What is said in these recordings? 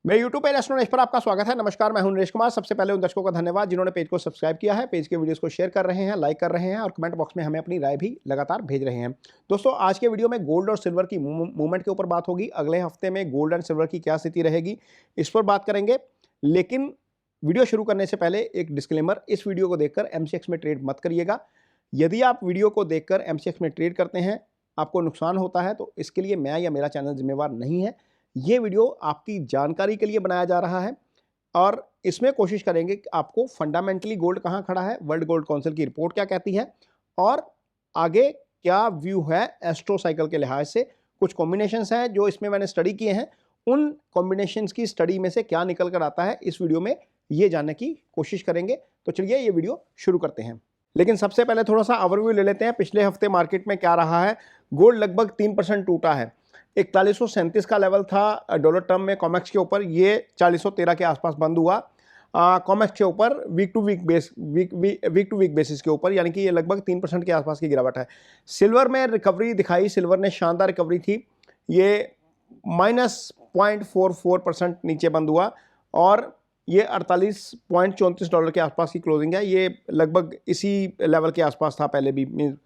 मेरे YouTube page astro Naresh पर आपका स्वागत है। नमस्कार, मैं हूं नरेश कुमार। सबसे पहले उन दर्शकों का धन्यवाद जिन्होंने पेज को सब्सक्राइब किया है, पेज के वीडियोस को शेयर कर रहे हैं, लाइक कर रहे हैं और कमेंट बॉक्स में हमें अपनी राय भी लगातार भेज रहे हैं। दोस्तों, आज के वीडियो में गोल्ड और सिल्वर की मूवमेंट के ऊपर बात होगी। अगले हफ्ते में गोल्ड एंड सिल्वर की क्या स्थिति रहेगी, इस पर बात करेंगे। लेकिन वीडियो शुरू करने से पहले एक डिस्क्लेमर, इस वीडियो को देखकर MCX में ट्रेड मत करिएगा। यदि आप वीडियो को देखकर MCX में ट्रेड करते हैं, आपको नुकसान होता है, तो इसके लिए मैं या मेरा चैनल जिम्मेवार नहीं है। ये वीडियो आपकी जानकारी के लिए बनाया जा रहा है और इसमें कोशिश करेंगे कि आपको फंडामेंटली गोल्ड कहाँ खड़ा है, वर्ल्ड गोल्ड काउंसिल की रिपोर्ट क्या कहती है और आगे क्या व्यू है एस्ट्रो साइकिल के लिहाज से। कुछ कॉम्बिनेशंस हैं जो इसमें मैंने स्टडी किए हैं, उन कॉम्बिनेशंस की स्टडी में से क्या निकल कर आता है इस वीडियो में ये जानने की कोशिश करेंगे। तो चलिए ये वीडियो शुरू करते हैं। लेकिन सबसे पहले थोड़ा सा ओवरव्यू ले लेते हैं। पिछले हफ्ते मार्केट में क्या रहा है। गोल्ड लगभग 3% टूटा है। 4137 का लेवल था डॉलर टर्म में कॉमेक्स के ऊपर, ये 4013 के आसपास बंद हुआ कॉमेक्स के ऊपर वीक टू वीक बेसिस के ऊपर, यानी कि ये लगभग 3% के आसपास की गिरावट है। सिल्वर में रिकवरी दिखाई, सिल्वर ने शानदार रिकवरी थी, ये -0.44% नीचे बंद हुआ और ये $48.34 के आसपास की क्लोजिंग है। ये लगभग इसी लेवल के आसपास था पहले भी, मीन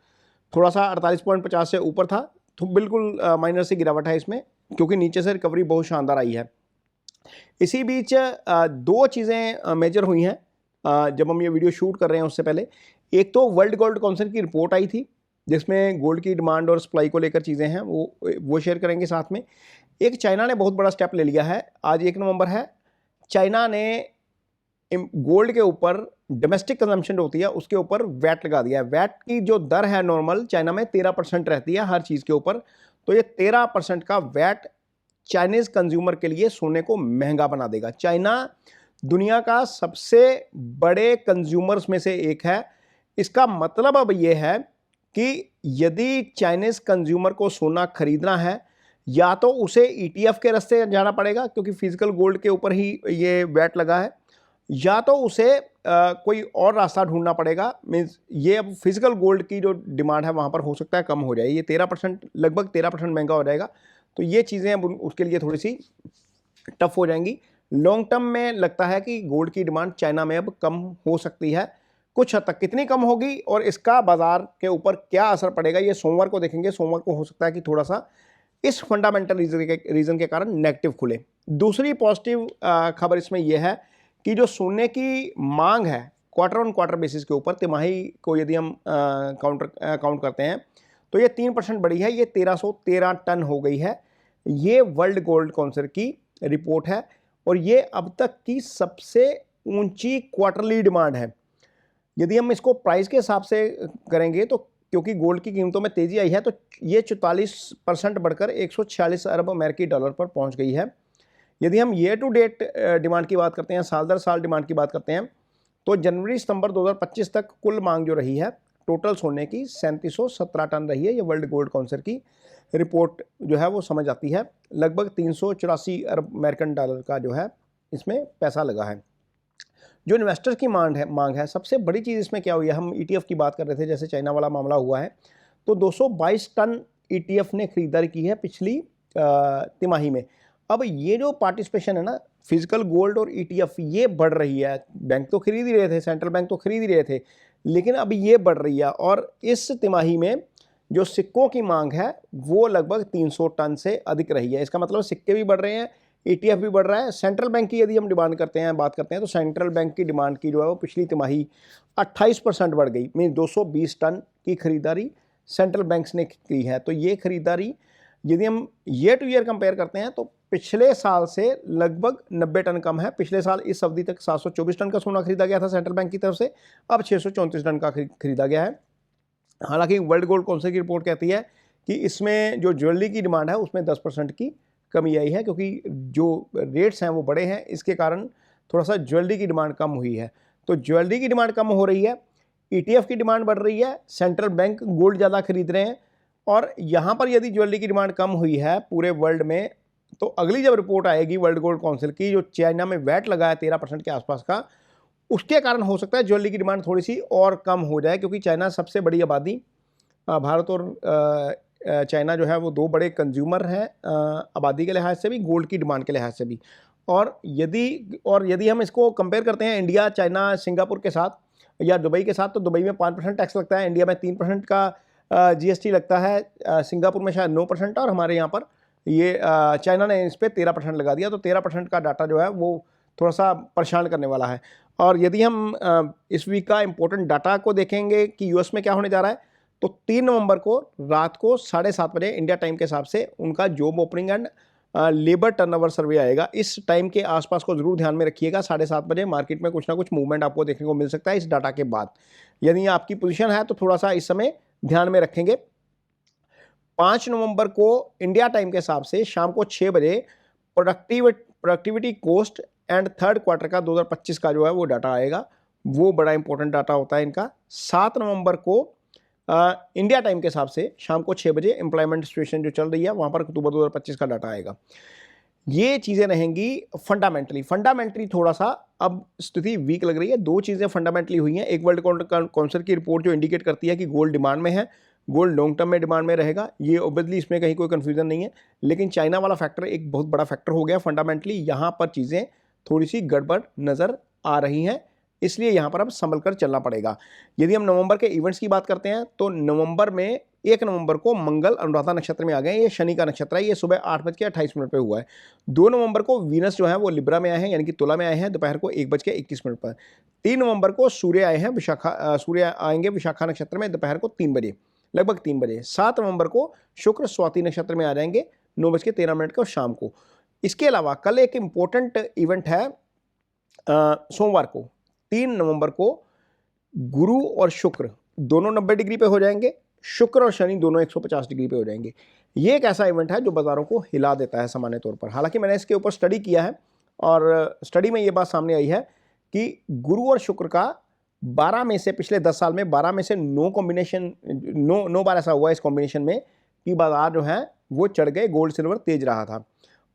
थोड़ा सा 48.50 से ऊपर था, तो बिल्कुल माइनर से गिरावट है इसमें, क्योंकि नीचे से रिकवरी बहुत शानदार आई है। इसी बीच दो चीज़ें मेजर हुई हैं जब हम ये वीडियो शूट कर रहे हैं उससे पहले। एक तो वर्ल्ड गोल्ड काउंसिल की रिपोर्ट आई थी जिसमें गोल्ड की डिमांड और सप्लाई को लेकर चीज़ें हैं, वो शेयर करेंगे साथ में। एक चाइना ने बहुत बड़ा स्टेप ले लिया है। आज 1 नवंबर है। चाइना ने गोल्ड के ऊपर डोमेस्टिक कंजम्पशन होती है उसके ऊपर वैट लगा दिया है। वैट की जो दर है नॉर्मल चाइना में 13% रहती है हर चीज़ के ऊपर, तो ये 13% का वैट चाइनीज़ कंज्यूमर के लिए सोने को महंगा बना देगा। चाइना दुनिया का सबसे बड़े कंज्यूमर्स में से एक है। इसका मतलब अब ये है कि यदि चाइनीज़ कंज्यूमर को सोना खरीदना है, या तो उसे ETF के रास्ते जाना पड़ेगा क्योंकि फिजिकल गोल्ड के ऊपर ही ये वैट लगा है, या तो उसे कोई और रास्ता ढूंढना पड़ेगा। मीन्स ये अब फिजिकल गोल्ड की जो डिमांड है वहाँ पर हो सकता है कम हो जाए, ये 13% लगभग 13% महंगा हो जाएगा। तो ये चीज़ें अब उसके लिए थोड़ी सी टफ हो जाएंगी। लॉन्ग टर्म में लगता है कि गोल्ड की डिमांड चाइना में अब कम हो सकती है कुछ हद तक। कितनी कम होगी और इसका बाजार के ऊपर क्या असर पड़ेगा, ये सोमवार को देखेंगे। सोमवार को हो सकता है कि थोड़ा सा इस फंडामेंटल रीज़न के कारण नेगेटिव खुले। दूसरी पॉजिटिव खबर इसमें यह है कि जो सोने की मांग है क्वार्टर ऑन क्वार्टर बेसिस के ऊपर, तिमाही को यदि हम काउंट करते हैं तो ये 3% बढ़ी है, ये 1313 टन हो गई है। ये वर्ल्ड गोल्ड काउंसिल की रिपोर्ट है और ये अब तक की सबसे ऊंची क्वार्टरली डिमांड है। यदि हम इसको प्राइस के हिसाब से करेंगे तो क्योंकि गोल्ड की कीमतों में तेज़ी आई है, तो ये 44% बढ़कर 146 अरब अमेरिकी डॉलर पर पहुंच गई है। यदि हम ईयर टू डेट डिमांड की बात करते हैं, साल दर साल डिमांड की बात करते हैं, तो जनवरी सितंबर 2025 तक कुल मांग जो रही है टोटल सोने की 3717 टन रही है। ये वर्ल्ड गोल्ड काउंसिल की रिपोर्ट जो है वो समझ आती है। लगभग 384 अरब अमेरिकन डॉलर का जो है इसमें पैसा लगा है। जो इन्वेस्टर्स की मांग है, सबसे बड़ी चीज़ इसमें क्या हुई है, हम ETF की बात कर रहे थे, जैसे चाइना वाला मामला हुआ है, तो 222 टन ETF ने खरीदारी की है पिछली तिमाही में। अब ये जो पार्टिसिपेशन है ना, फिजिकल गोल्ड और ETF, ये बढ़ रही है। बैंक तो खरीद ही रहे थे, सेंट्रल बैंक तो खरीद ही रहे थे, लेकिन अब ये बढ़ रही है और इस तिमाही में जो सिक्कों की मांग है वो लगभग 300 टन से अधिक रही है। इसका मतलब सिक्के भी बढ़ रहे हैं, ETF भी बढ़ रहा है। सेंट्रल बैंक की यदि हम डिमांड करते हैं, बात करते हैं, तो सेंट्रल बैंक की डिमांड की जो है वो पिछली तिमाही 28% बढ़ गई। मीन 220 टन की खरीदारी सेंट्रल बैंक्स ने की है। तो ये खरीदारी यदि हम ईयर टू ईयर कंपेयर करते हैं तो पिछले साल से लगभग 90 टन कम है। पिछले साल इस अवधि तक 724 टन का सोना खरीदा गया था सेंट्रल बैंक की तरफ से, अब 634 टन का खरीदा गया है। हालांकि वर्ल्ड गोल्ड काउंसिल की रिपोर्ट कहती है कि इसमें जो ज्वेलरी की डिमांड है उसमें 10% की कमी आई है, क्योंकि जो रेट्स हैं वो बड़े हैं, इसके कारण थोड़ा सा ज्वेलरी की डिमांड कम हुई है। तो ज्वेलरी की डिमांड कम हो रही है, ETF की डिमांड बढ़ रही है, सेंट्रल बैंक गोल्ड ज़्यादा खरीद रहे हैं। और यहाँ पर यदि ज्वेलरी की डिमांड कम हुई है पूरे वर्ल्ड में, तो अगली जब रिपोर्ट आएगी वर्ल्ड गोल्ड काउंसिल की, जो चाइना में वैट लगा है 13% के आसपास का, उसके कारण हो सकता है ज्वेलरी की डिमांड थोड़ी सी और कम हो जाए, क्योंकि चाइना सबसे बड़ी आबादी, भारत और चाइना जो है वो दो बड़े कंज्यूमर हैं आबादी के लिहाज से भी, गोल्ड की डिमांड के लिहाज से भी। और यदि हम इसको कंपेयर करते हैं इंडिया, चाइना, सिंगापुर के साथ या दुबई के साथ, तो दुबई में 5% टैक्स लगता है, इंडिया में 3% का जीएसटी लगता है, सिंगापुर में शायद 9% और हमारे यहाँ पर ये चाइना ने इस पर 13% लगा दिया। तो 13% का डाटा जो है वो थोड़ा सा परेशान करने वाला है। और यदि हम इस वीक का इम्पोर्टेंट डाटा को देखेंगे कि यूएस में क्या होने जा रहा है, तो 3 नवंबर को रात को 7:30 बजे इंडिया टाइम के हिसाब से उनका job opening and labour turnover survey आएगा। इस टाइम के आसपास को जरूर ध्यान में रखिएगा। 7:30 बजे मार्केट में कुछ ना कुछ मूवमेंट आपको देखने को मिल सकता है इस डाटा के बाद। यदि आपकी पोजीशन है तो थोड़ा सा इस समय ध्यान में रखेंगे। 5 नवंबर को इंडिया टाइम के हिसाब से शाम को 6 बजे productivity cost and third quarter का 2025 का जो है वो डाटा आएगा। वो बड़ा इंपॉर्टेंट डाटा होता है इनका। 7 नवंबर को इंडिया टाइम के हिसाब से शाम को 6 बजे एम्प्लॉयमेंट सिचुएशन जो चल रही है वहाँ पर अक्टूबर 2025 का डाटा आएगा। ये चीज़ें रहेंगी फंडामेंटली थोड़ा सा अब स्थिति वीक लग रही है। 2 चीज़ें फंडामेंटली हुई हैं। एक वर्ल्ड काउंसिल की रिपोर्ट जो इंडिकेट करती है कि गोल्ड डिमांड में है, गोल्ड लॉन्ग टर्म में डिमांड में रहेगा, ये ऑब्वियसली इसमें कहीं कोई कन्फ्यूजन नहीं है। लेकिन चाइना वाला फैक्टर एक बहुत बड़ा फैक्टर हो गया। फंडामेंटली यहाँ पर चीज़ें थोड़ी सी गड़बड़ नज़र आ रही हैं, इसलिए यहाँ पर अब संभल कर चलना पड़ेगा। यदि हम नवंबर के इवेंट्स की बात करते हैं तो नवंबर में 1 नवंबर को मंगल अनुराधा नक्षत्र में आ गए। ये शनि का नक्षत्र है, ये सुबह 8:28 पे हुआ है। 2 नवंबर को वीनस जो है वो लिब्रा में आए हैं, यानी कि तुला में आए हैं दोपहर को 1:21 पर। 3 नवंबर को सूर्य आए हैं सूर्य आएंगे विशाखा नक्षत्र में दोपहर को 3 बजे, लगभग 3 बजे। 7 नवंबर को शुक्र स्वाति नक्षत्र में आ जाएंगे 9:13 को शाम को। इसके अलावा कल एक इम्पोर्टेंट इवेंट है सोमवार को 3 नवंबर को गुरु और शुक्र दोनों 90 डिग्री पे हो जाएंगे, शुक्र और शनि दोनों 150 डिग्री पे हो जाएंगे। ये एक ऐसा इवेंट है जो बाज़ारों को हिला देता है सामान्य तौर पर। हालांकि मैंने इसके ऊपर स्टडी किया है और स्टडी में ये बात सामने आई है कि गुरु और शुक्र का 12 में से पिछले 10 साल में 12 में से 9 बार ऐसा हुआ इस कॉम्बिनेशन में कि बाजार जो है वो चढ़ गए, गोल्ड सिल्वर तेज रहा था।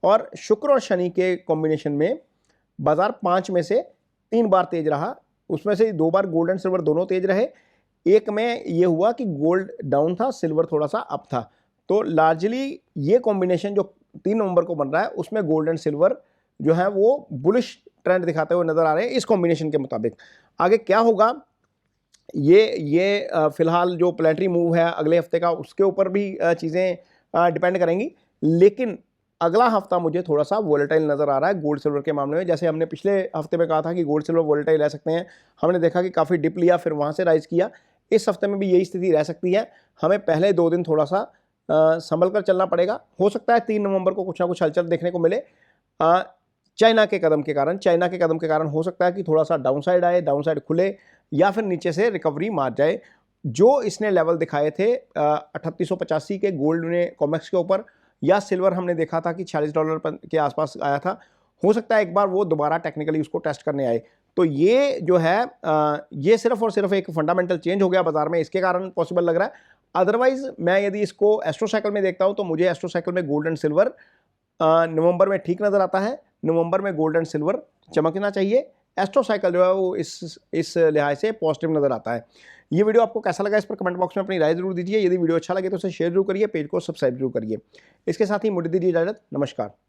और शुक्र और शनि के कॉम्बिनेशन में बाजार 5 में से 3 बार तेज रहा, उसमें से 2 बार गोल्ड एंड सिल्वर दोनों तेज रहे। एक में ये हुआ कि गोल्ड डाउन था, सिल्वर थोड़ा सा अप था। तो लार्जली ये कॉम्बिनेशन जो 3 नवंबर को बन रहा है उसमें गोल्ड एंड सिल्वर जो है वो बुलिश ट्रेंड दिखाते हुए नजर आ रहे हैं इस कॉम्बिनेशन के मुताबिक। आगे क्या होगा ये फिलहाल जो प्लैनेटरी मूव है अगले हफ्ते का उसके ऊपर भी चीज़ें डिपेंड करेंगी। लेकिन अगला हफ्ता मुझे थोड़ा सा वोलेटाइल नज़र आ रहा है गोल्ड सिल्वर के मामले में। जैसे हमने पिछले हफ्ते में कहा था कि गोल्ड सिल्वर वोलेटाइल रह सकते हैं, हमने देखा कि काफ़ी डिप लिया फिर वहाँ से राइज किया। इस हफ्ते में भी यही स्थिति रह सकती है। हमें पहले 2 दिन थोड़ा सा संभल कर चलना पड़ेगा। हो सकता है 3 नवंबर को कुछ ना कुछ हलचल देखने को मिले चाइना के कदम के कारण हो सकता है कि थोड़ा सा डाउन साइड आए, डाउन साइड खुले या फिर नीचे से रिकवरी मार जाए। जो इसने लेवल दिखाए थे 3885 के गोल्ड ने कॉमेक्स के ऊपर, या सिल्वर हमने देखा था कि $46 के आसपास आया था, हो सकता है एक बार वो दोबारा टेक्निकली उसको टेस्ट करने आए। तो ये जो है ये सिर्फ और सिर्फ एक फंडामेंटल चेंज हो गया बाजार में, इसके कारण पॉसिबल लग रहा है। अदरवाइज मैं यदि इसको एस्ट्रो साइकिल में देखता हूँ तो मुझे एस्ट्रो साइकिल में गोल्ड एंड सिल्वर नवंबर में ठीक नज़र आता है। नवंबर में गोल्ड एंड सिल्वर चमकना चाहिए। एस्ट्रो साइकिल जो है वो इस लिहाज से पॉजिटिव नज़र आता है। ये वीडियो आपको कैसा लगा इस पर कमेंट बॉक्स में अपनी राय जरूर दीजिए। यदि वीडियो अच्छा लगे तो उसे शेयर जरूर करिए, पेज को सब्सक्राइब जरूर करिए। इसके साथ ही मुझे दीजिए इजाजत। नमस्कार।